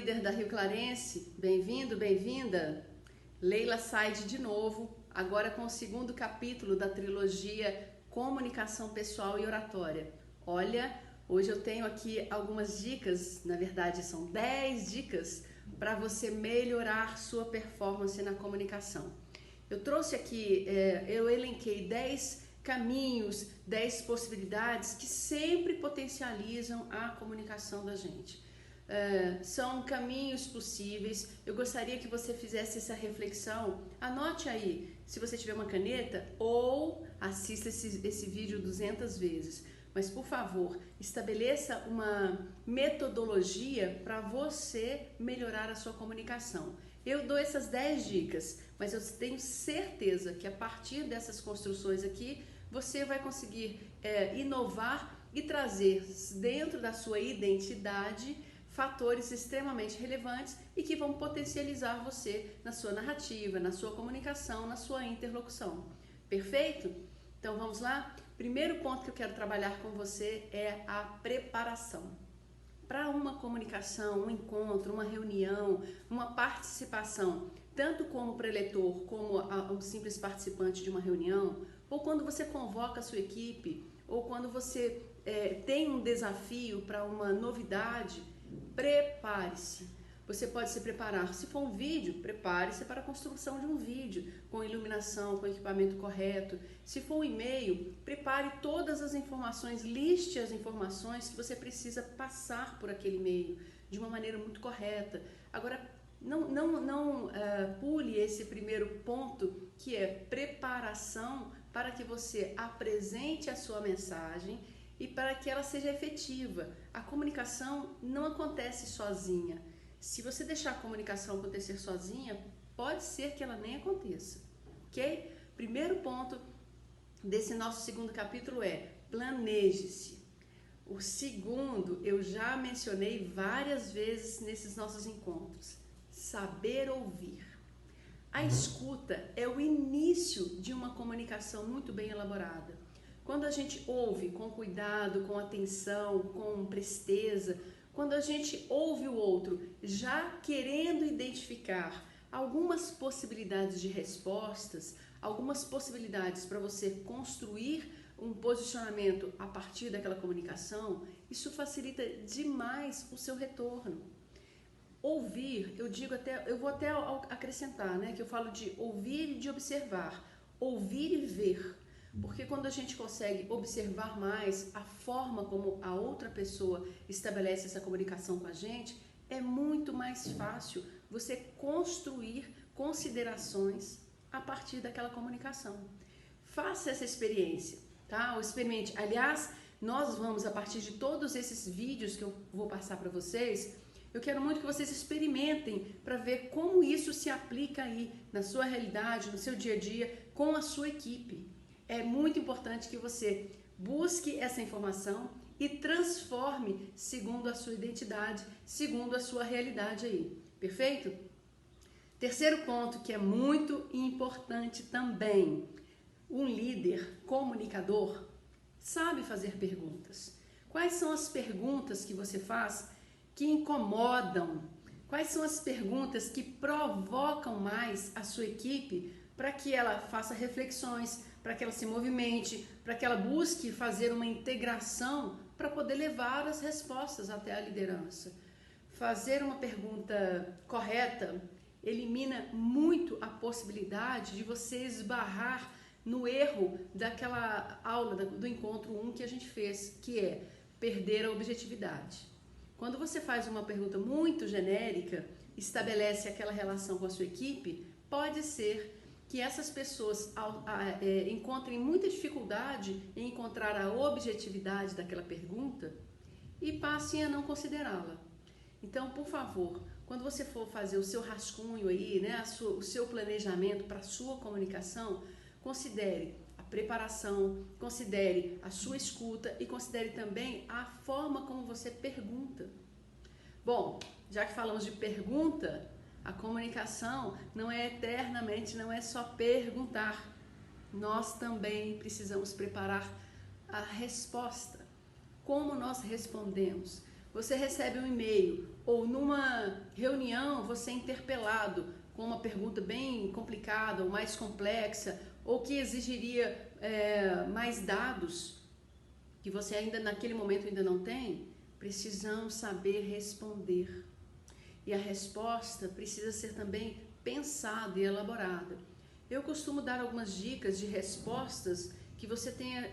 líder da Rio Clarense, bem-vindo, bem-vinda. Leila Said de novo, agora com o segundo capítulo da trilogia Comunicação Pessoal e Oratória. Olha, hoje eu tenho aqui algumas dicas, na verdade são 10 dicas para você melhorar sua performance na comunicação. Eu trouxe aqui, eu elenquei 10 caminhos, 10 possibilidades que sempre potencializam a comunicação da gente. São caminhos possíveis. Eu gostaria que você fizesse essa reflexão. Anote aí, se você tiver uma caneta, ou assista esse vídeo 200 vezes. Mas, por favor, estabeleça uma metodologia para você melhorar a sua comunicação. Eu dou essas 10 dicas, mas eu tenho certeza que a partir dessas construções aqui, você vai conseguir inovar e trazer dentro da sua identidade fatores extremamente relevantes e que vão potencializar você na sua narrativa, na sua comunicação, na sua interlocução. Perfeito? Então vamos lá? Primeiro ponto que eu quero trabalhar com você é a preparação. Para uma comunicação, um encontro, uma reunião, uma participação, tanto como preletor, como um simples participante de uma reunião, ou quando você convoca a sua equipe, ou quando você tem um desafio para uma novidade, prepare-se. Você pode se preparar. Se for um vídeo, prepare-se para a construção de um vídeo, com iluminação, com equipamento correto. Se for um e-mail, prepare todas as informações, liste as informações que você precisa passar por aquele e-mail de uma maneira muito correta. Agora, não pule esse primeiro ponto, que é preparação para que você apresente a sua mensagem e para que ela seja efetiva. A comunicação não acontece sozinha. Se você deixar a comunicação acontecer sozinha, pode ser que ela nem aconteça, ok? Primeiro ponto desse nosso segundo capítulo é planeje-se. O segundo eu já mencionei várias vezes nesses nossos encontros. Saber ouvir. A escuta é o início de uma comunicação muito bem elaborada. Quando a gente ouve com cuidado, com atenção, com presteza, quando a gente ouve o outro já querendo identificar algumas possibilidades de respostas, algumas possibilidades para você construir um posicionamento a partir daquela comunicação, isso facilita demais o seu retorno. Ouvir, eu vou até acrescentar, né, que eu falo de ouvir e de observar, ouvir e ver. Porque quando a gente consegue observar mais a forma como a outra pessoa estabelece essa comunicação com a gente, é muito mais fácil você construir considerações a partir daquela comunicação. Faça essa experiência, tá? Ou experimente. Aliás, nós vamos, a partir de todos esses vídeos que eu vou passar para vocês, eu quero muito que vocês experimentem para ver como isso se aplica aí na sua realidade, no seu dia a dia, com a sua equipe. É muito importante que você busque essa informação e transforme segundo a sua identidade, segundo a sua realidade aí. Perfeito? Terceiro ponto que é muito importante também. Um líder comunicador sabe fazer perguntas. Quais são as perguntas que você faz que incomodam? Quais são as perguntas que provocam mais a sua equipe para que ela faça reflexões, para que ela se movimente, para que ela busque fazer uma integração para poder levar as respostas até a liderança. Fazer uma pergunta correta elimina muito a possibilidade de você esbarrar no erro daquela aula, do encontro 1 que a gente fez, que é perder a objetividade. Quando você faz uma pergunta muito genérica, estabelece aquela relação com a sua equipe, pode ser que essas pessoas encontrem muita dificuldade em encontrar a objetividade daquela pergunta e passem a não considerá-la. Então, por favor, quando você for fazer o seu rascunho aí, né, o seu planejamento para a sua comunicação, considere a preparação, considere a sua escuta e considere também a forma como você pergunta. Bom, já que falamos de pergunta, a comunicação não é eternamente, não é só perguntar. Nós também precisamos preparar a resposta. Como nós respondemos? você recebe um e-mail ou numa reunião você é interpelado com uma pergunta bem complicada ou mais complexa ou que exigiria mais dados que você ainda naquele momento ainda não tem, precisamos saber responder. E a resposta precisa ser também pensada e elaborada. Eu costumo dar algumas dicas de respostas que você tenha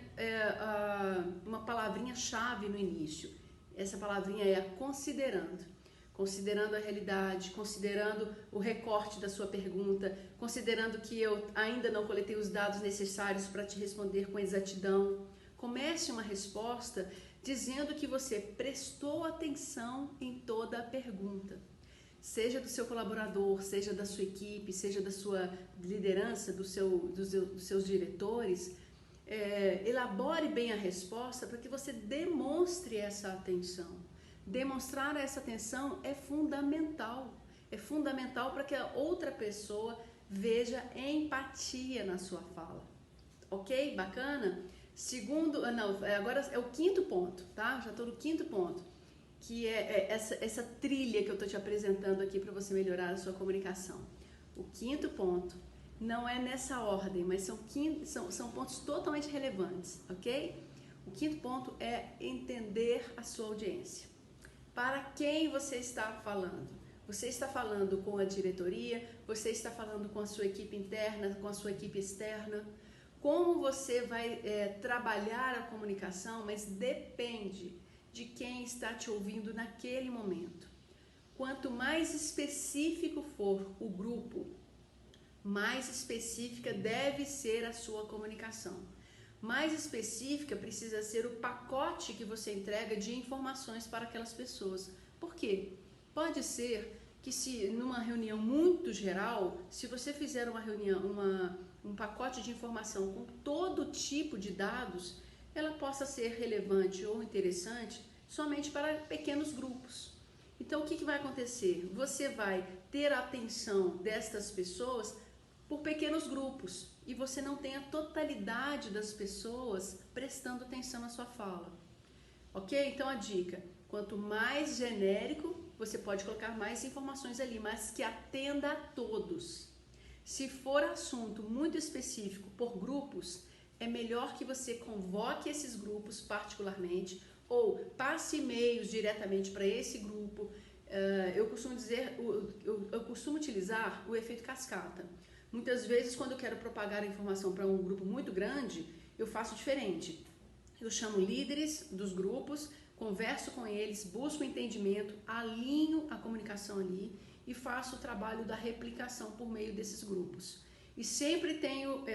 uma palavrinha-chave no início. Essa palavrinha é considerando. Considerando a realidade, considerando o recorte da sua pergunta, considerando que eu ainda não coletei os dados necessários para te responder com exatidão. Comece uma resposta dizendo que você prestou atenção em toda a pergunta. Seja do seu colaborador, seja da sua equipe, seja da sua liderança, dos seus diretores, elabore bem a resposta para que você demonstre essa atenção. Demonstrar essa atenção é fundamental para que a outra pessoa veja empatia na sua fala. Ok? Bacana? Agora é o quinto ponto, tá? Já estou no quinto ponto, que é essa trilha que eu estou te apresentando aqui para você melhorar a sua comunicação. O quinto ponto não é nessa ordem, mas são pontos totalmente relevantes, ok? O quinto ponto é entender a sua audiência. Para quem você está falando? Você está falando com a diretoria? Você está falando com a sua equipe interna, com a sua equipe externa? Como você vai trabalhar a comunicação, mas depende de quem está te ouvindo naquele momento. Quanto mais específico for o grupo, mais específica deve ser a sua comunicação. Mais específica precisa ser o pacote que você entrega de informações para aquelas pessoas. Por quê? Pode ser que se numa reunião muito geral, se você fizer um pacote de informação com todo tipo de dados, ela possa ser relevante ou interessante somente para pequenos grupos. Então, o que vai acontecer? Você vai ter a atenção destas pessoas por pequenos grupos e você não tem a totalidade das pessoas prestando atenção na sua fala. Ok? Então, a dica, quanto mais genérico, você pode colocar mais informações ali, mas que atenda a todos. Se for assunto muito específico por grupos, é melhor que você convoque esses grupos particularmente ou passe e-mails diretamente para esse grupo. Eu costumo utilizar o efeito cascata. Muitas vezes, quando eu quero propagar a informação para um grupo muito grande, eu faço diferente. Eu chamo líderes dos grupos, converso com eles, busco entendimento, alinho a comunicação ali e faço o trabalho da replicação por meio desses grupos. E sempre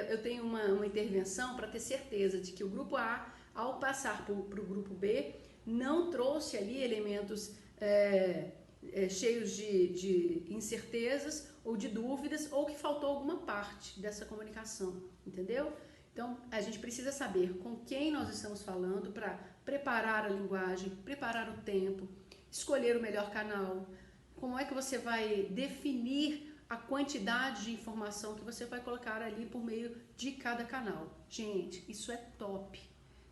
eu tenho uma intervenção para ter certeza de que o grupo A, ao passar para o grupo B, não trouxe ali elementos cheios de incertezas ou de dúvidas ou que faltou alguma parte dessa comunicação, entendeu? Então, a gente precisa saber com quem nós estamos falando para preparar a linguagem, preparar o tempo, escolher o melhor canal, como é que você vai definir a quantidade de informação que você vai colocar ali por meio de cada canal. Gente, isso é top,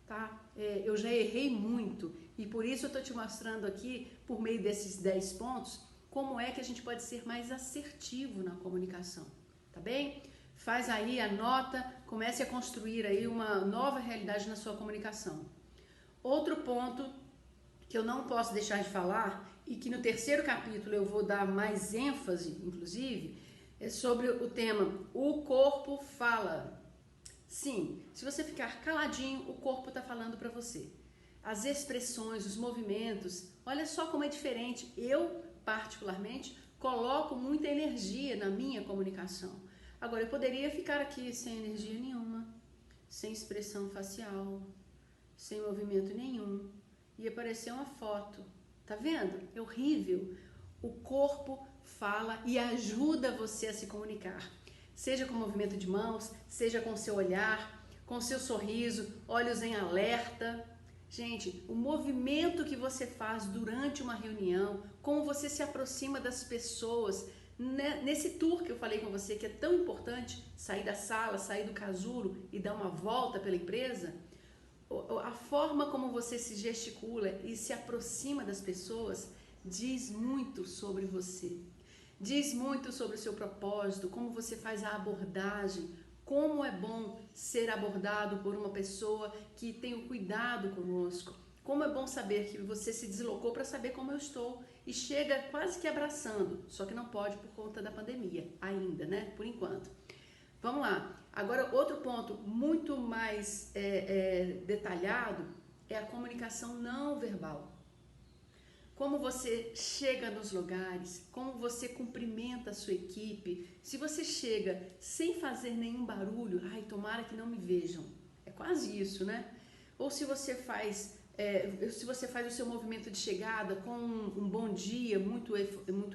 tá? Eu já errei muito e por isso eu estou te mostrando aqui, por meio desses 10 pontos, como é que a gente pode ser mais assertivo na comunicação, tá bem? Faz aí, anota, comece a construir aí uma nova realidade na sua comunicação. Outro ponto que eu não posso deixar de falar e que no terceiro capítulo eu vou dar mais ênfase, inclusive, é sobre o tema O Corpo Fala. Sim, se você ficar caladinho, o corpo está falando para você. As expressões, os movimentos, olha só como é diferente. Eu, particularmente, coloco muita energia na minha comunicação. Agora, eu poderia ficar aqui sem energia nenhuma, sem expressão facial, sem movimento nenhum, e aparecer uma foto. Tá vendo? É horrível. O corpo fala e ajuda você a se comunicar. Seja com movimento de mãos, seja com seu olhar, com seu sorriso, olhos em alerta. Gente, o movimento que você faz durante uma reunião, como você se aproxima das pessoas, nesse tour que eu falei com você, que é tão importante, sair da sala, sair do casulo e dar uma volta pela empresa, A forma como você se gesticula e se aproxima das pessoas diz muito sobre você. Diz muito sobre o seu propósito, como você faz a abordagem, como é bom ser abordado por uma pessoa que tem o cuidado conosco. Como é bom saber que você se deslocou para saber como eu estou e chega quase que abraçando, só que não pode por conta da pandemia ainda, né? Por enquanto. Vamos lá. Agora, outro ponto muito mais detalhado é a comunicação não verbal. Como você chega nos lugares, como você cumprimenta a sua equipe. Se você chega sem fazer nenhum barulho, ai, tomara que não me vejam. É quase isso, né? Ou se você faz o seu movimento de chegada com um bom dia muito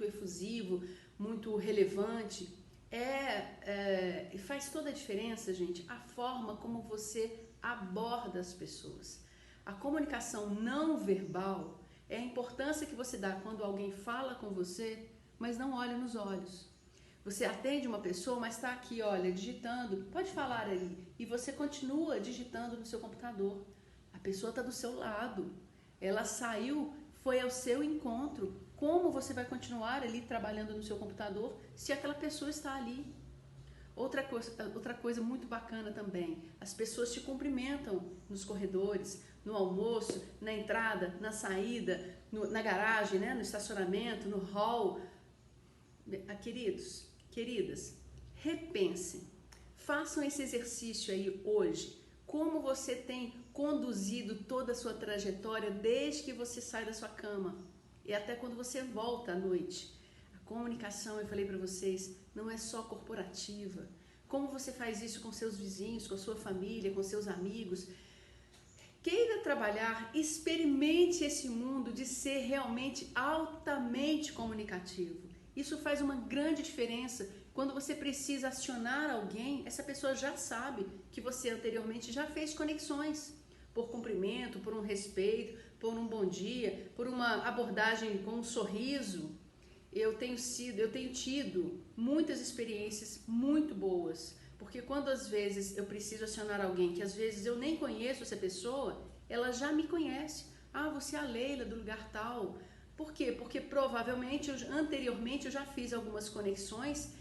efusivo, muito relevante, faz toda a diferença, gente, a forma como você aborda as pessoas. A comunicação não verbal é a importância que você dá quando alguém fala com você, mas não olha nos olhos. Você atende uma pessoa, mas está aqui, olha, digitando, pode falar aí, e você continua digitando no seu computador. A pessoa está do seu lado, ela saiu, foi ao seu encontro. Como você vai continuar ali trabalhando no seu computador se aquela pessoa está ali? Outra coisa muito bacana também, as pessoas te cumprimentam nos corredores, no almoço, na entrada, na saída, na garagem, né? No estacionamento, no hall. Queridos, queridas, repensem, façam esse exercício aí hoje. Como você tem conduzido toda a sua trajetória desde que você sai da sua cama e até quando você volta à noite. A comunicação, eu falei para vocês, não é só corporativa. Como você faz isso com seus vizinhos, com a sua família, com seus amigos. Queira trabalhar, experimente esse mundo de ser realmente altamente comunicativo. Isso faz uma grande diferença. Quando você precisa acionar alguém, essa pessoa já sabe que você anteriormente já fez conexões. Por cumprimento, por um respeito, por um bom dia, por uma abordagem com um sorriso. Eu tenho tido muitas experiências muito boas, porque quando às vezes eu preciso acionar alguém que às vezes eu nem conheço essa pessoa, ela já me conhece. Ah, você é a Leila do lugar tal. Por quê? Porque provavelmente anteriormente eu já fiz algumas conexões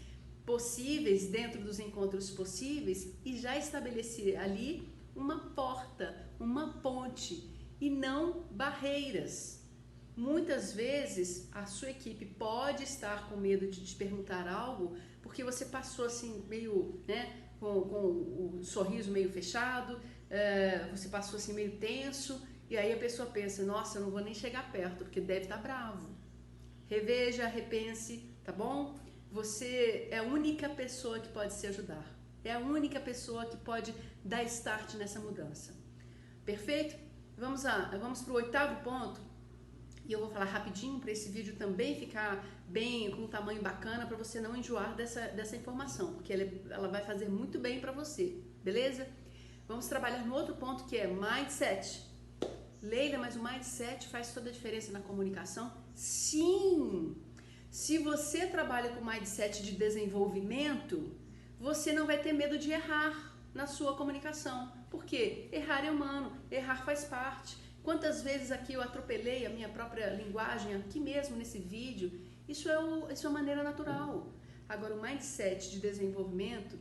possíveis dentro dos encontros possíveis e já estabeleci ali uma porta, uma ponte e não barreiras. Muitas vezes a sua equipe pode estar com medo de te perguntar algo porque você passou assim meio, né, com o sorriso meio fechado, você passou assim meio tenso e aí a pessoa pensa, nossa, eu não vou nem chegar perto porque deve estar bravo. Reveja, repense, tá bom? Você é a única pessoa que pode se ajudar. É a única pessoa que pode dar start nessa mudança. Perfeito? Vamos para o 8º ponto. E eu vou falar rapidinho para esse vídeo também ficar bem, com um tamanho bacana, para você não enjoar dessa informação, porque ela vai fazer muito bem para você, beleza? Vamos trabalhar no outro ponto que é mindset. Leila, mas o mindset faz toda a diferença na comunicação? Sim! Se você trabalha com mindset de desenvolvimento, você não vai ter medo de errar na sua comunicação. Por quê? Errar é humano, errar faz parte. Quantas vezes aqui eu atropelei a minha própria linguagem, aqui mesmo nesse vídeo, isso é uma maneira natural. Agora, o mindset de desenvolvimento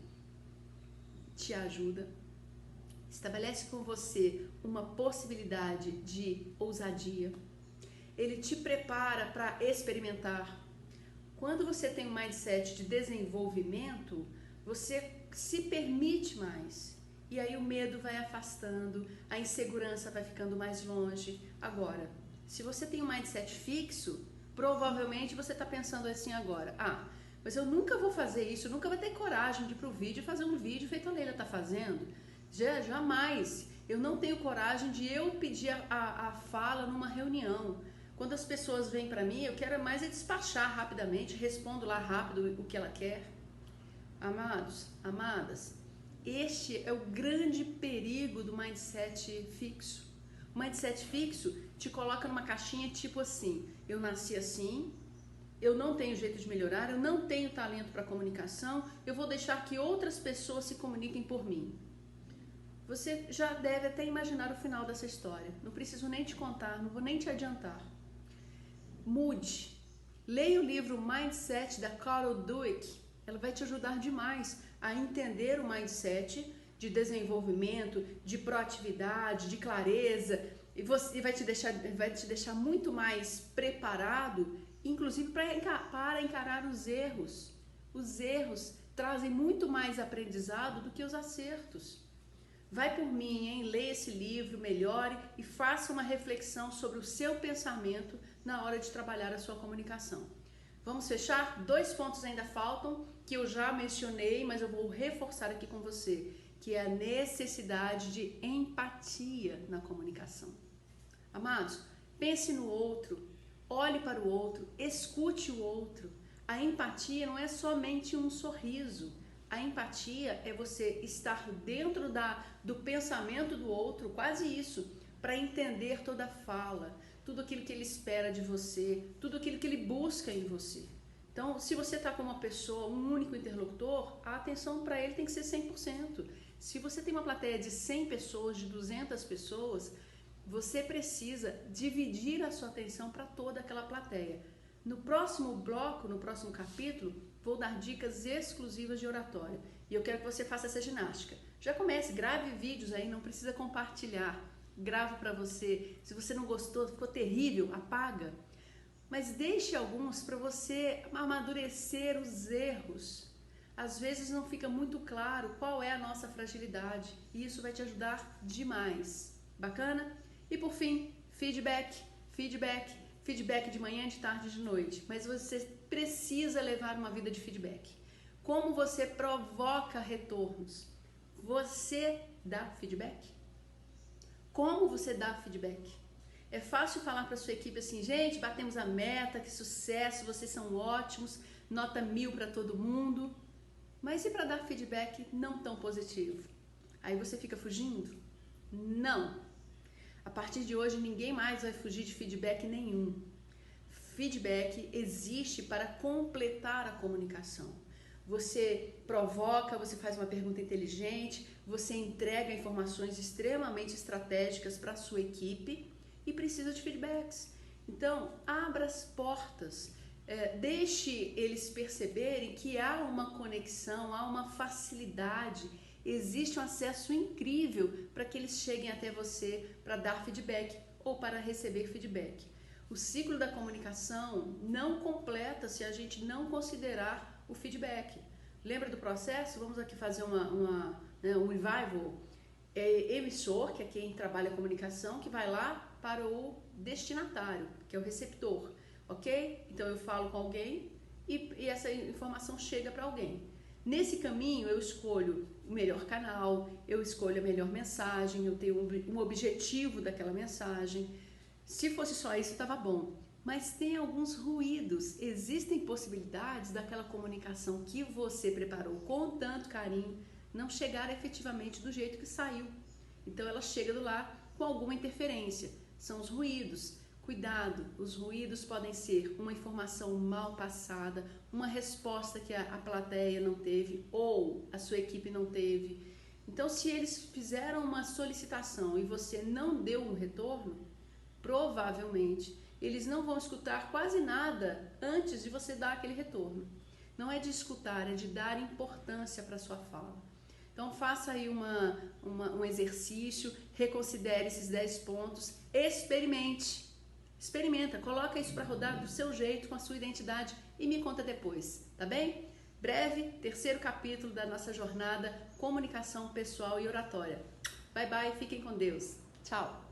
te ajuda, estabelece com você uma possibilidade de ousadia, ele te prepara para experimentar. Quando você tem um mindset de desenvolvimento, você se permite mais. E aí o medo vai afastando, a insegurança vai ficando mais longe. Agora, se você tem um mindset fixo, provavelmente você está pensando assim agora, mas eu nunca vou fazer isso, eu nunca vou ter coragem de ir para o vídeo e fazer um vídeo feito a Leila está fazendo. Jamais. Eu não tenho coragem de eu pedir a fala numa reunião. Quando as pessoas vêm para mim, eu quero mais é despachar rapidamente, respondo lá rápido o que ela quer. Amados, amadas, este é o grande perigo do mindset fixo. O mindset fixo te coloca numa caixinha tipo assim, eu nasci assim, eu não tenho jeito de melhorar, eu não tenho talento para comunicação, eu vou deixar que outras pessoas se comuniquem por mim. Você já deve até imaginar o final dessa história. Não preciso nem te contar, não vou nem te adiantar. Mude. Leia o livro Mindset da Carol Dweck. Ela vai te ajudar demais a entender o mindset de desenvolvimento, de proatividade, de clareza, e vai te deixar muito mais preparado, inclusive para encarar os erros. Os erros trazem muito mais aprendizado do que os acertos. Vai por mim, hein? Leia esse livro, melhore e faça uma reflexão sobre o seu pensamento na hora de trabalhar a sua comunicação. Vamos fechar? 2 pontos ainda faltam, que eu já mencionei, mas eu vou reforçar aqui com você, que é a necessidade de empatia na comunicação. Amados, pense no outro, olhe para o outro, escute o outro. A empatia não é somente um sorriso. A empatia é você estar dentro do pensamento do outro, quase isso, para entender toda a fala, tudo aquilo que ele espera de você, tudo aquilo que ele busca em você. Então, se você está com uma pessoa, um único interlocutor, a atenção para ele tem que ser 100%. Se você tem uma plateia de 100 pessoas, de 200 pessoas, você precisa dividir a sua atenção para toda aquela plateia. No próximo bloco, no próximo capítulo, vou dar dicas exclusivas de oratória. E eu quero que você faça essa ginástica. Já comece, grave vídeos aí, não precisa compartilhar. Grava para você. Se você não gostou, ficou terrível, apaga. Mas deixe alguns para você amadurecer os erros. Às vezes não fica muito claro qual é a nossa fragilidade. E isso vai te ajudar demais. Bacana? E por fim, feedback de manhã, de tarde e de noite. Mas você precisa levar uma vida de feedback. Como você provoca retornos? Você dá feedback? Como você dá feedback? É fácil falar para sua equipe assim, gente, batemos a meta, que sucesso, vocês são ótimos, nota 1000 para todo mundo. Mas e para dar feedback não tão positivo? Aí você fica fugindo? Não. A partir de hoje, ninguém mais vai fugir de feedback nenhum. Feedback existe para completar a comunicação. Você provoca, você faz uma pergunta inteligente, você entrega informações extremamente estratégicas para a sua equipe e precisa de feedbacks. Então, abra as portas, deixe eles perceberem que há uma conexão, há uma facilidade, existe um acesso incrível para que eles cheguem até você para dar feedback ou para receber feedback. O ciclo da comunicação não completa se a gente não considerar o feedback. Lembra do processo? Vamos aqui fazer um revival. Emissor, que é quem trabalha a comunicação, que vai lá para o destinatário, que é o receptor, ok? Então eu falo com alguém e essa informação chega para alguém. Nesse caminho eu escolho o melhor canal, eu escolho a melhor mensagem, eu tenho um objetivo daquela mensagem. Se fosse só isso, estava bom. Mas tem alguns ruídos, existem possibilidades daquela comunicação que você preparou com tanto carinho não chegar efetivamente do jeito que saiu. Então ela chega do lá com alguma interferência. São os ruídos. Cuidado, os ruídos podem ser uma informação mal passada, uma resposta que a plateia não teve ou a sua equipe não teve. Então, se eles fizeram uma solicitação e você não deu um retorno, provavelmente eles não vão escutar quase nada antes de você dar aquele retorno. Não é de escutar, é de dar importância para a sua fala. Então faça aí um exercício, reconsidere esses 10 pontos, experimenta, coloca isso para rodar do seu jeito, com a sua identidade e me conta depois, tá bem? Breve, 3º capítulo da nossa jornada Comunicação Pessoal e Oratória. Bye bye, fiquem com Deus. Tchau!